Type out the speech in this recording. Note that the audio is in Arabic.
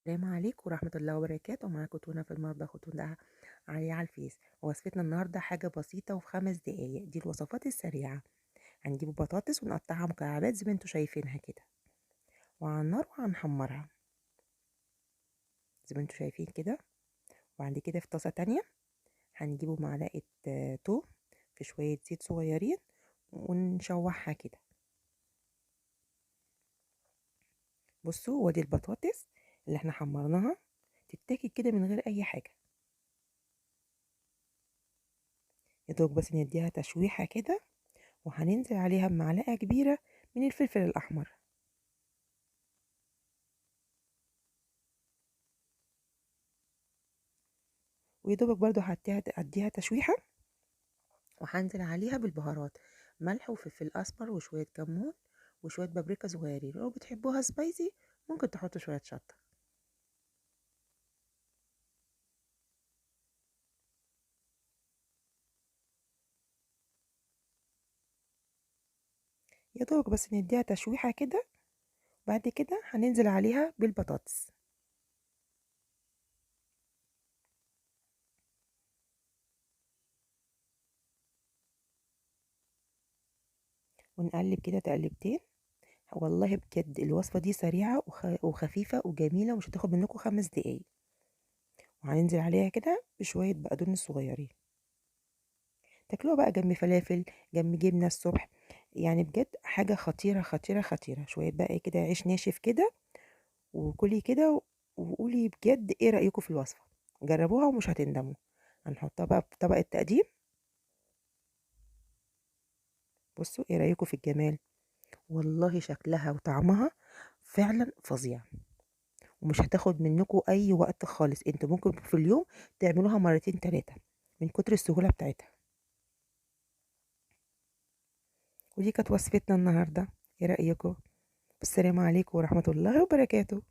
السلام عليكم ورحمة الله وبركاته. معاكم تونة في المطبخ وتونة على الفيس. وصفتنا النهاردة حاجة بسيطة وفي 5 دقايق. دي الوصفات السريعة. هنجيب بطاطس ونقطعها مكعبات زي ما انتوا شايفينها كده، وعلى النار وهنحمرها زي ما انتوا شايفين كده. وبعد كده في طاسة تانية هنجيبوا معلقة توم في شوية زيت صغيرين ونشوحها كده. بصوا، وادي البطاطس اللي احنا حمرناها تتاكل كده من غير اي حاجة. يا دوب بس نديها تشويحة كده، وهننزل عليها بمعلقة كبيرة من الفلفل الأحمر. ويدوبك برضو هديها تشويحة، وهنزل عليها بالبهارات: ملح وفلفل أسمر وشوية كمون وشوية بابريكا صغيرين. لو بتحبوها سبايسي ممكن تحطوا شوية شطة. يا دوبك بس نديها تشويحة كده. بعد كده هننزل عليها بالبطاطس ونقلب كده تقلبتين. والله بجد الوصفة دي سريعة وخفيفة وجميلة، ومش هتاخد منكم 5 دقايق. وهننزل عليها كده بشوية بقدونس صغيرين. تاكلوها بقى جنب فلافل، جنب جبنة الصبح. يعني بجد حاجة خطيرة خطيرة خطيرة. شوية بقى إيه كده عيش ناشف كده، وكلي كده وقولي بجد ايه رأيكم في الوصفة. جربوها ومش هتندموا. هنحطها بقى في طبق التقديم. بصوا ايه رأيكم في الجمال. والله شكلها وطعمها فعلا فظيع، ومش هتاخد منكم اي وقت خالص. انتوا ممكن في اليوم تعملوها مرتين تلاتة من كتر السهولة بتاعتها. ودي كانت وصفتنا النهاردة. ايه رأيكم؟ السلام عليكم ورحمة الله وبركاته.